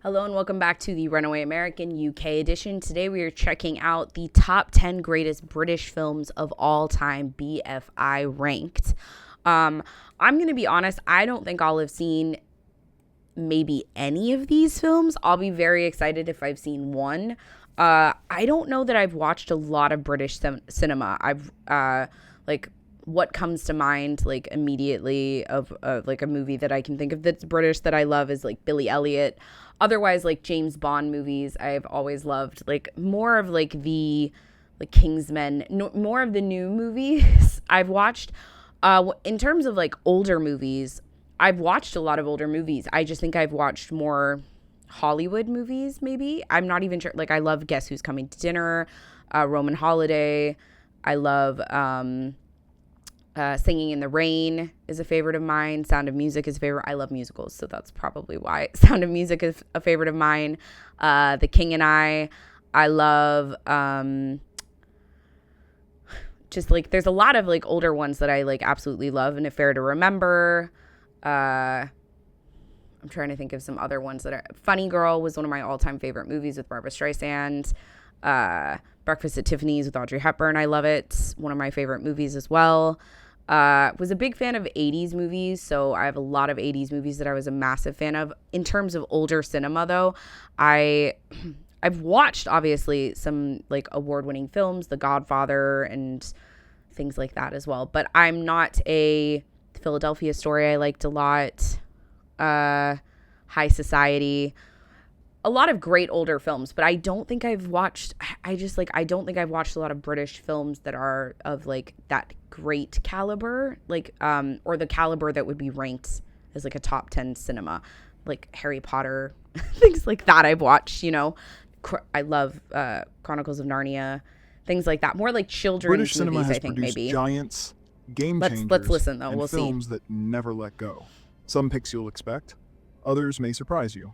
Hello and welcome back to the Runaway American UK edition. Today we are checking out the top 10 greatest British films of all time, BFI ranked. I'm going to be honest, I don't think I'll have seen maybe any of these films. I'll be very excited if I've seen one. I don't know that I've watched a lot of British cinema. I've what comes to mind like immediately of like a movie that I can think of that's British that I love is like Billy Elliot. Otherwise, like James Bond movies, I've always loved like more of like the like Kingsman, more of the new movies I've watched. In terms of like older movies, I've watched a lot of older movies. I just think I've watched more Hollywood movies, maybe. I'm not even sure. Like, I love Guess Who's Coming to Dinner, Roman Holiday. I love Singing in the Rain is a favorite of mine. Sound of Music is a favorite. I love musicals, so that's probably why. Sound of Music is a favorite of mine. The King and I love just like there's a lot of like older ones that I like absolutely love. And Affair to Remember. I'm trying to think of some other ones that are Funny Girl was one of my all-time favorite movies with Barbra Streisand. Breakfast at Tiffany's with Audrey Hepburn. I love it. One of my favorite movies as well. Was a big fan of 80s movies, so I have a lot of 80s movies that I was a massive fan of. In terms of older cinema, though, I've watched, obviously, some, like, award-winning films, The Godfather and things like that as well. But I'm not a Philadelphia Story I liked a lot. High Society. A lot of great older films, but I don't think I've watched, I don't think I've watched a lot of British films that are of like that great caliber, like, or the caliber that would be ranked as like a top 10 cinema, like Harry Potter, things like that I've watched, you know. I love Chronicles of Narnia, things like that. More like children's British movies, movies, has I think, produced maybe. giants, game changers, Let's listen, though. and We'll see. films that never let go. Some picks you'll expect, others may surprise you.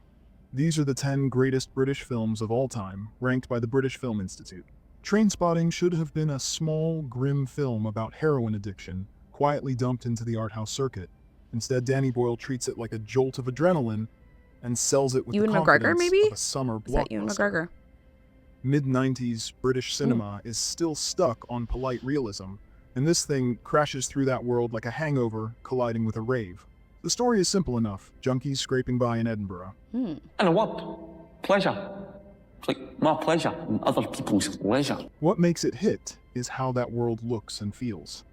These are the 10 greatest British films of all time, ranked by the British Film Institute. Trainspotting should have been a small, grim film about heroin addiction, quietly dumped into the art house circuit. Instead, Danny Boyle treats it like a jolt of adrenaline and sells it with Ewan the McGregor, confidence maybe? of a summer Is that Ewan blockbuster. McGregor? Mid-90s British cinema is still stuck on polite realism, and this thing crashes through that world like a hangover colliding with a rave. The story is simple enough, junkies scraping by in Edinburgh. And what? Pleasure. It's like my pleasure and other people's leisure. What makes it hit is how that world looks and feels.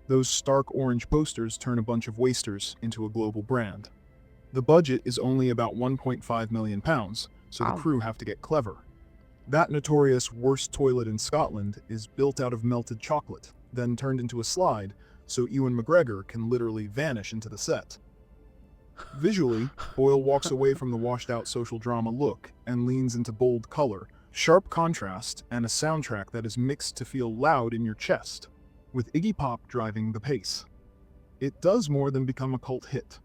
Those stark orange posters turn a bunch of wasters into a global brand. The budget is only about £1.5 million, so Wow. the crew have to get clever. That notorious worst toilet in Scotland is built out of melted chocolate, then turned into a slide, so Ewan McGregor can literally vanish into the set. Visually, Boyle walks away from the washed-out social drama look and leans into bold color, sharp contrast, and a soundtrack that is mixed to feel loud in your chest, with Iggy Pop driving the pace. It does more than become a cult hit.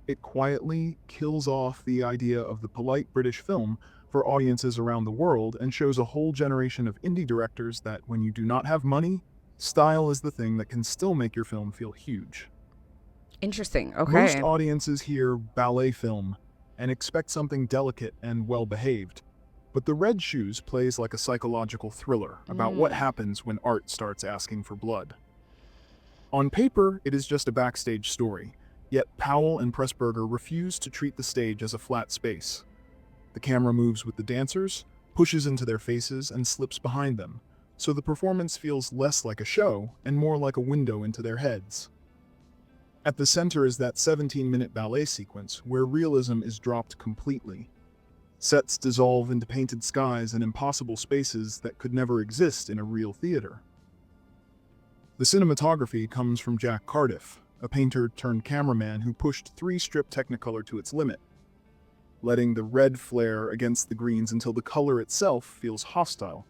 It quietly kills off the idea of the polite British film for audiences around the world and shows a whole generation of indie directors that when you do not have money, style is the thing that can still make your film feel huge. Interesting. Okay. Most audiences hear ballet film and expect something delicate and well-behaved, but The Red Shoes plays like a psychological thriller about what happens when art starts asking for blood. On paper, it is just a backstage story, yet Powell and Pressburger refuse to treat the stage as a flat space. The camera moves with the dancers, pushes into their faces, and slips behind them, so the performance feels less like a show and more like a window into their heads. At the center is that 17-minute ballet sequence where realism is dropped completely. Sets dissolve into painted skies and impossible spaces that could never exist in a real theater. The cinematography comes from Jack Cardiff, a painter turned cameraman who pushed 3-strip Technicolor to its limit, letting the red flare against the greens until the color itself feels hostile,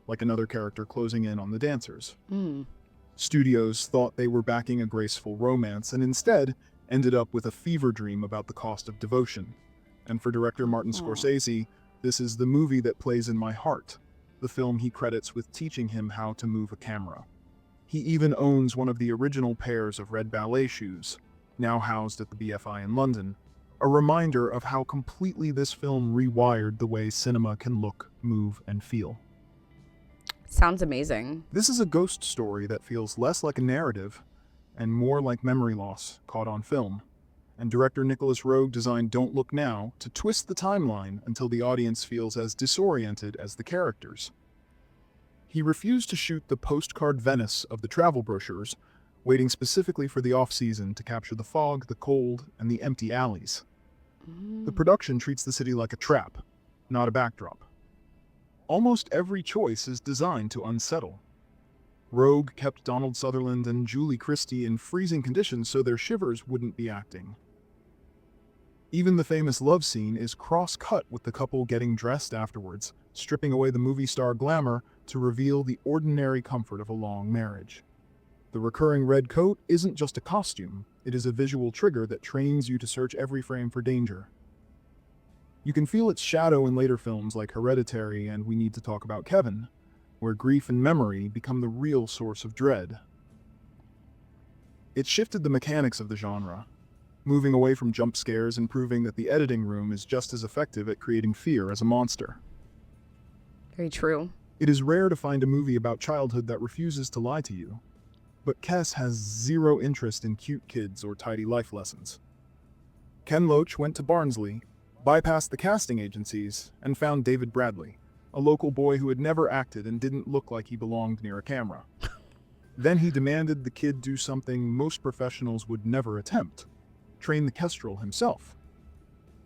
like another character closing in on the dancers. Studios thought they were backing a graceful romance and instead ended up with a fever dream about the cost of devotion. And for director Martin Scorsese, this is the movie that plays in my heart, the film he credits with teaching him how to move a camera. He even owns one of the original pairs of red ballet shoes, now housed at the BFI in London, a reminder of how completely this film rewired the way cinema can look, move, and feel. Sounds amazing. This is a ghost story that feels less like a narrative and more like memory loss caught on film. And director Nicholas Roeg designed Don't Look Now to twist the timeline until the audience feels as disoriented as the characters. He refused to shoot the postcard Venice of the travel brochures, waiting specifically for the off-season to capture the fog, the cold, and the empty alleys. The production treats the city like a trap, not a backdrop. Almost every choice is designed to unsettle. Rogue kept Donald Sutherland and Julie Christie in freezing conditions so their shivers wouldn't be acting. Even the famous love scene is cross-cut with the couple getting dressed afterwards, stripping away the movie star glamour to reveal the ordinary comfort of a long marriage. The recurring red coat isn't just a costume, it is a visual trigger that trains you to search every frame for danger. You can feel its shadow in later films like Hereditary and We Need to Talk About Kevin, where grief and memory become the real source of dread. It shifted the mechanics of the genre, moving away from jump scares and proving that the editing room is just as effective at creating fear as a monster. Very true. It is rare to find a movie about childhood that refuses to lie to you, but Kes has zero interest in cute kids or tidy life lessons. Ken Loach went to Barnsley, bypassed the casting agencies, and found David Bradley, a local boy who had never acted and didn't look like he belonged near a camera. Then he demanded the kid do something most professionals would never attempt: train the kestrel himself.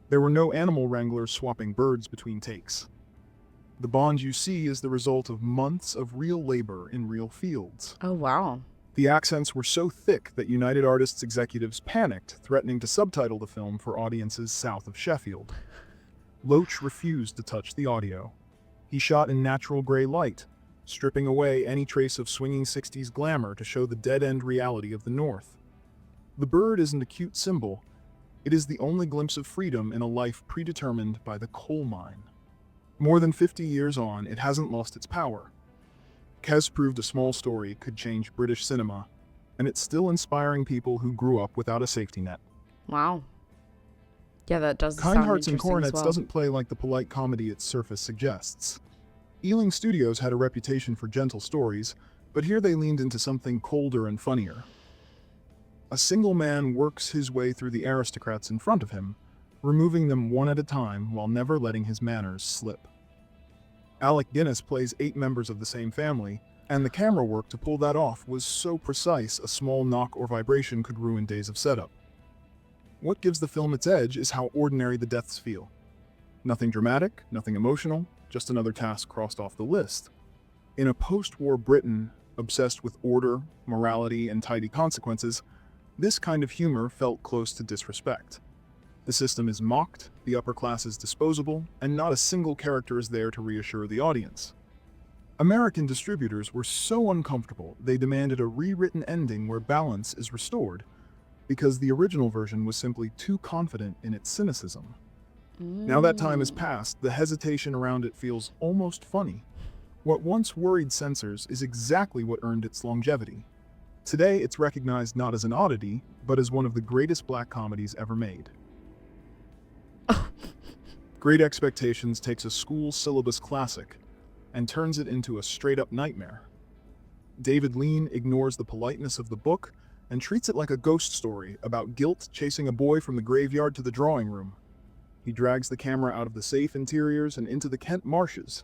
There were no animal wranglers swapping birds between takes. The bond you see is the result of months of real labor in real fields. Oh, wow. The accents were so thick that United Artists executives panicked, threatening to subtitle the film for audiences south of Sheffield. Loach refused to touch the audio. He shot in natural gray light, stripping away any trace of swinging 60s glamour to show the dead-end reality of the North. The bird isn't a cute symbol. It is the only glimpse of freedom in a life predetermined by the coal mine. More than 50 years on, it hasn't lost its power. Kes proved a small story could change British cinema, and it's still inspiring people who grew up without a safety net. Wow. Yeah, that does Kind sound Hearts and interesting as Coronets well. doesn't play like the polite comedy its surface suggests. Ealing Studios had a reputation for gentle stories, but here they leaned into something colder and funnier. A single man works his way through the aristocrats in front of him, removing them one at a time while never letting his manners slip. Alec Guinness plays 8 members of the same family, and the camera work to pull that off was so precise a small knock or vibration could ruin days of setup. What gives the film its edge is how ordinary the deaths feel. Nothing dramatic, nothing emotional, just another task crossed off the list. In a post-war Britain obsessed with order, morality, and tidy consequences, this kind of humor felt close to disrespect. The system is mocked, the upper class is disposable, and not a single character is there to reassure the audience. American distributors were so uncomfortable they demanded a rewritten ending where balance is restored, because the original version was simply too confident in its cynicism. Now that time has passed, the hesitation around it feels almost funny. What once worried censors is exactly what earned its longevity. Today, it's recognized not as an oddity, but as one of the greatest black comedies ever made. Great Expectations takes a school syllabus classic and turns it into a straight-up nightmare. David Lean ignores the politeness of the book and treats it like a ghost story about guilt chasing a boy from the graveyard to the drawing room. He drags the camera out of the safe interiors and into the Kent marshes,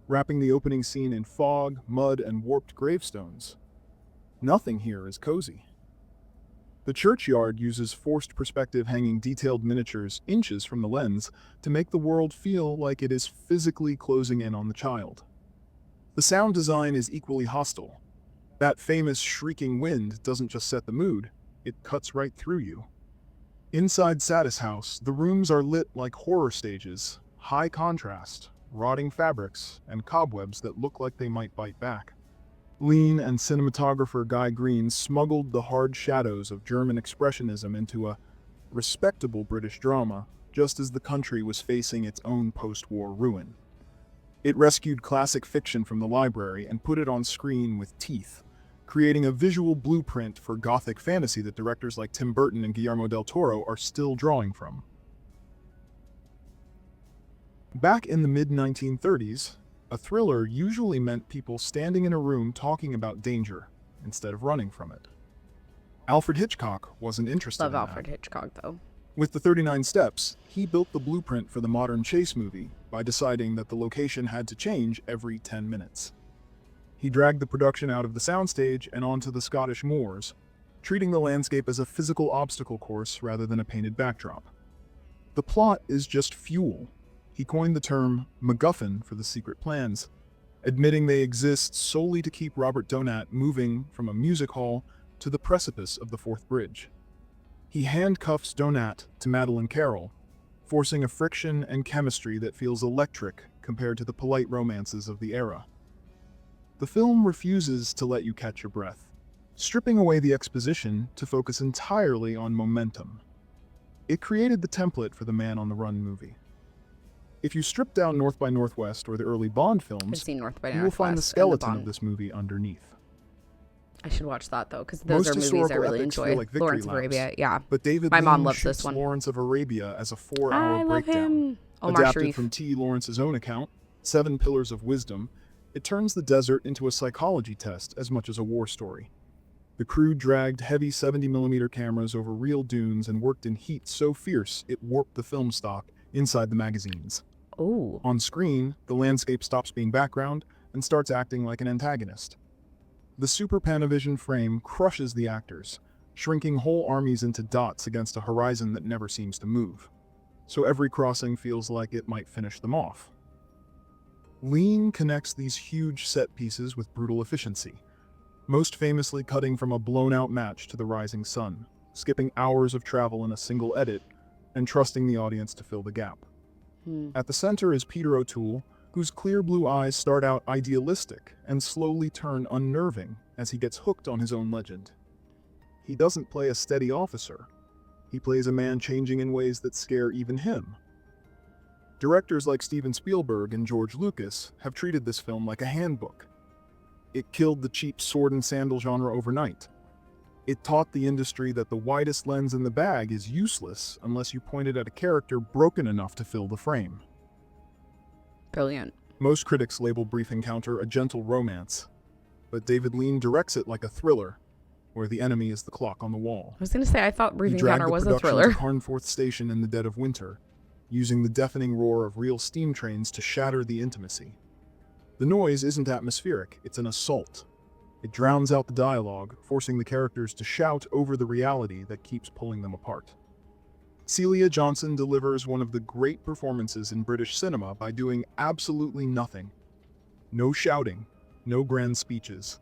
wrapping the opening scene in fog, mud, and warped gravestones. Nothing here is cozy. The churchyard uses forced perspective, hanging detailed miniatures inches from the lens to make the world feel like it is physically closing in on the child. The sound design is equally hostile. That famous shrieking wind doesn't just set the mood, it cuts right through you. Inside Satis House, the rooms are lit like horror stages, high contrast, rotting fabrics, and cobwebs that look like they might bite back. Lean and cinematographer Guy Green smuggled the hard shadows of German expressionism into a respectable British drama, just as the country was facing its own post-war ruin. It rescued classic fiction from the library and put it on screen with teeth, creating a visual blueprint for gothic fantasy that directors like Tim Burton and Guillermo del Toro are still drawing from. Back in the mid-1930s, a thriller usually meant people standing in a room talking about danger instead of running from it. Alfred Hitchcock wasn't interested Love in Alfred that. Hitchcock, though. With the 39 Steps, he built the blueprint for the modern chase movie by deciding that the location had to change every 10 minutes. He dragged the production out of the soundstage and onto the Scottish moors, treating the landscape as a physical obstacle course rather than a painted backdrop. The plot is just fuel. He coined the term MacGuffin for the secret plans, admitting they exist solely to keep Robert Donat moving from a music hall to the precipice of the Fourth Bridge. He handcuffs Donat to Madeleine Carroll, forcing a friction and chemistry that feels electric compared to the polite romances of the era. The film refuses to let you catch your breath, stripping away the exposition to focus entirely on momentum. It created the template for the Man on the Run movie. If you strip down North by Northwest or the early Bond I've films, seen North by you will find the Northwest and the skeleton of Bond. this movie underneath. I should watch that, though, because those Most are movies I historical really epics enjoy. feel like victory Lawrence of laps, Arabia, yeah. But David My mom Lean loves this shoots one. Lawrence of Arabia as a 4-hour I love breakdown. him. Omar Adapted Sharif. from T. Lawrence's own account, 7 Pillars of Wisdom, it turns the desert into a psychology test as much as a war story. The crew dragged heavy 70mm cameras over real dunes and worked in heat so fierce it warped the film stock inside the magazines. Oh, On screen, the landscape stops being background and starts acting like an antagonist. The Super Panavision frame crushes the actors, shrinking whole armies into dots against a horizon that never seems to move. So every crossing feels like it might finish them off. Lean connects these huge set pieces with brutal efficiency, most famously cutting from a blown-out match to the rising sun, skipping hours of travel in a single edit, and trusting the audience to fill the gap. At the center is Peter O'Toole, whose clear blue eyes start out idealistic and slowly turn unnerving as he gets hooked on his own legend. He doesn't play a steady officer. He plays a man changing in ways that scare even him. Directors like Steven Spielberg and George Lucas have treated this film like a handbook. It killed the cheap sword and sandal genre overnight. It taught the industry that the widest lens in the bag is useless unless you point it at a character broken enough to fill the frame. brilliant. Most critics label Brief Encounter a gentle romance, but David Lean directs it like a thriller, where the enemy is the clock on the wall. I was going to say, I thought Brief He dragged Encounter the was a production thriller. to Carnforth Station in the dead of winter, using the deafening roar of real steam trains to shatter the intimacy. The noise isn't atmospheric, it's an assault. It drowns out the dialogue, forcing the characters to shout over the reality that keeps pulling them apart. Celia Johnson delivers one of the great performances in British cinema by doing absolutely nothing. No shouting, no grand speeches.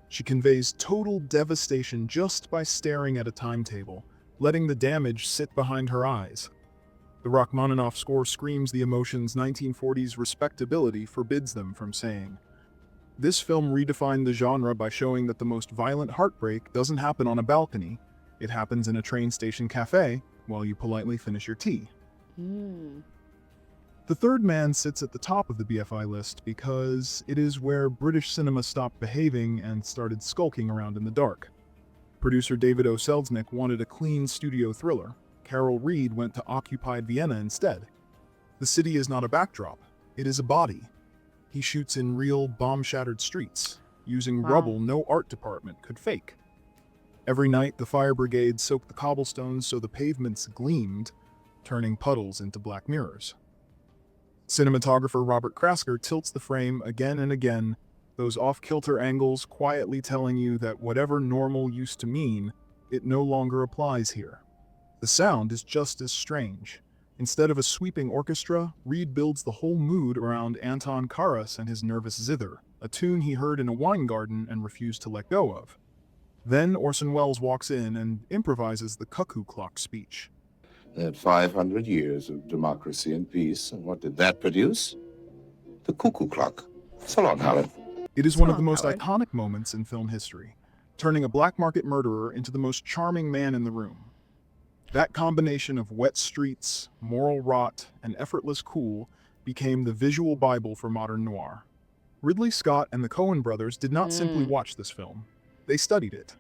She conveys total devastation just by staring at a timetable, letting the damage sit behind her eyes. The Rachmaninoff score screams the emotions 1940s respectability forbids them from saying. This film redefined the genre by showing that the most violent heartbreak doesn't happen on a balcony, it happens in a train station cafe while you politely finish your tea. The Third Man sits at the top of the BFI list because it is where British cinema stopped behaving and started skulking around in the dark. Producer David O. Selznick wanted a clean studio thriller. Carol Reed went to occupied Vienna instead. The city is not a backdrop, it is a body. He shoots in real bomb-shattered streets, using rubble no art department could fake. Every night, the fire brigade soaked the cobblestones so the pavements gleamed, turning puddles into black mirrors. Cinematographer Robert Krasker tilts the frame again and again, those off-kilter angles quietly telling you that whatever normal used to mean, it no longer applies here. The sound is just as strange. Instead of a sweeping orchestra, Reed builds the whole mood around Anton Karas and his nervous zither, a tune he heard in a wine garden and refused to let go of. Then Orson Welles walks in and improvises the cuckoo clock speech. That 500 years of democracy and peace, and what did that produce? The cuckoo clock. So long, Howard. It is one of the long, most Howard. iconic moments in film history, turning a black market murderer into the most charming man in the room. That combination of wet streets, moral rot, and effortless cool became the visual Bible for modern noir. Ridley Scott and the Coen brothers did not simply watch this film. They studied it.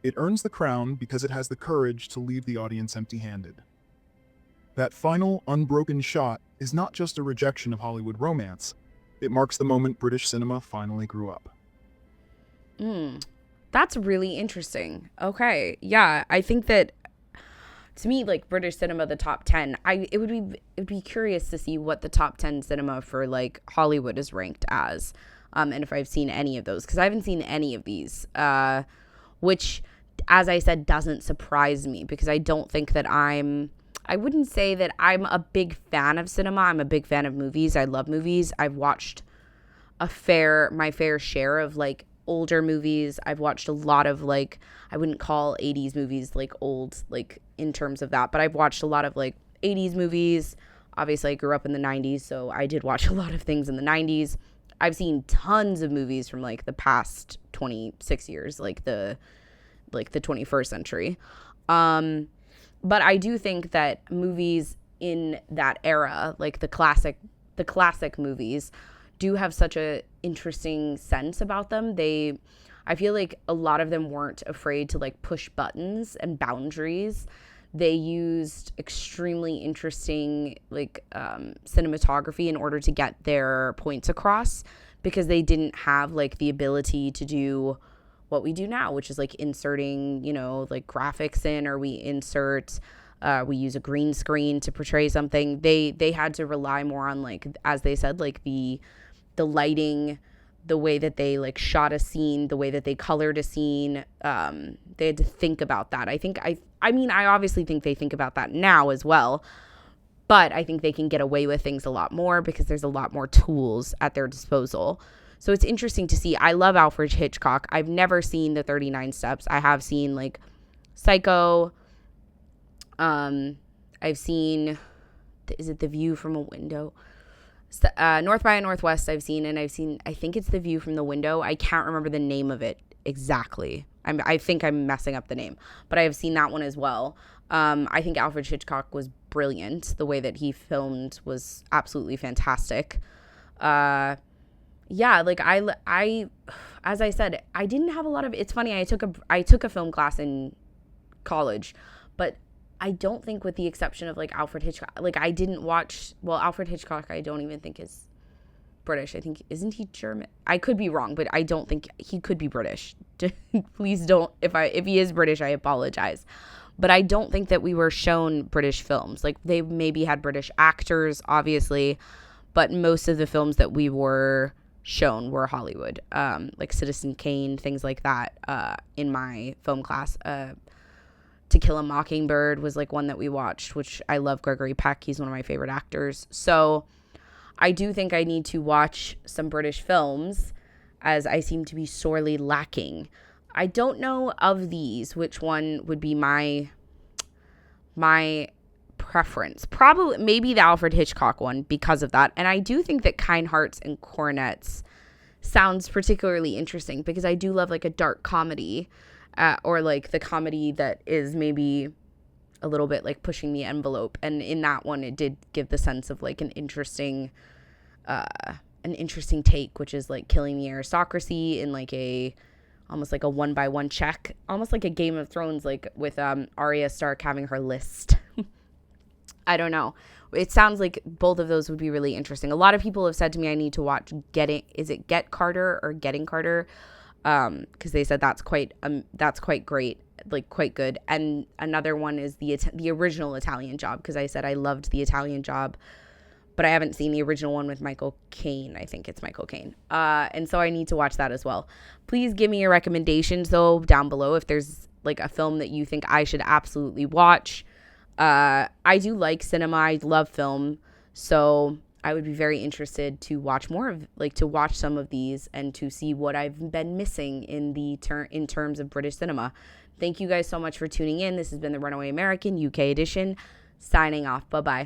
It earns the crown because it has the courage to leave the audience empty-handed. That final, unbroken shot is not just a rejection of Hollywood romance. It marks the moment British cinema finally grew up. That's really interesting. Okay. Yeah, I think that to me, like British cinema, the top 10, it would be curious to see what the top 10 cinema for like Hollywood is ranked as. And if I've seen any of those, because I haven't seen any of these, which, as I said, doesn't surprise me, because I don't think that I wouldn't say that I'm a big fan of cinema. I'm a big fan of movies. I love movies. I've watched my fair share of like older movies. I've watched a lot of like, I wouldn't call 80s movies like old, like in terms of that, but I've watched a lot of like 80s movies. Obviously I grew up in the 90s, so I did watch a lot of things in the 90s. I've seen tons of movies from like the past 26 years, like the 21st century. But I do think that movies in that era, like the classic movies, do have such a interesting sense about them. I feel like a lot of them weren't afraid to like push buttons and boundaries. They used extremely interesting like cinematography in order to get their points across, because they didn't have like the ability to do what we do now, which is like inserting, like graphics in, or we use a green screen to portray something. They had to rely more on, like, as they said, like the lighting, the way that they like shot a scene, the way that they colored a scene. They had to think about that. I mean, I obviously think they think about that now as well, but I think they can get away with things a lot more because there's a lot more tools at their disposal. So it's interesting to see. I love Alfred Hitchcock. I've never seen the 39 Steps. I have seen like Psycho. I've seen, is it The View from a Window? North by Northwest I've seen, and I think it's The View from the Window. I can't remember the name of it exactly. I think I'm messing up the name, but I have seen that one as well. I think Alfred Hitchcock was brilliant. The way that he filmed was absolutely fantastic. Yeah, like I, as I said, I didn't have a lot of, it's funny, I took a film class in college, but I don't think, with the exception of like Alfred Hitchcock, like I didn't watch, well, Alfred Hitchcock I don't even think is British. I think, isn't he German? I could be wrong, but I don't think he could be British. Please don't, if he is British, I apologize. But I don't think that we were shown British films. Like, they maybe had British actors, obviously, but most of the films that we were shown were Hollywood, like Citizen Kane, things like that, in my film class. To Kill a Mockingbird was like one that we watched, which I love Gregory Peck. He's one of my favorite actors. So I do think I need to watch some British films, as I seem to be sorely lacking. I don't know of these which one would be my preference. Probably maybe the Alfred Hitchcock one because of that. And I do think that Kind Hearts and Coronets sounds particularly interesting, because I do love like a dark comedy, or like the comedy that is maybe a little bit like pushing the envelope. And in that one, it did give the sense of like an interesting take, which is like killing the aristocracy in like almost like a 1-by-1 check, almost like a Game of Thrones, like with Arya Stark having her list. I don't know. It sounds like both of those would be really interesting. A lot of people have said to me I need to watch Get Carter or Getting Carter? Because they said that's quite great, like quite good. And another one is the original Italian Job, because I said I loved the Italian Job, but I haven't seen the original one with Michael Caine. I think it's Michael Caine. And so I need to watch that as well. Please give me your recommendations though down below if there's like a film that you think I should absolutely watch. I do like cinema. I love film. So I would be very interested to watch more of, like, to watch some of these and to see what I've been missing in terms of British cinema. Thank you guys so much for tuning in. This has been the Runaway American UK edition. Signing off. Bye-bye.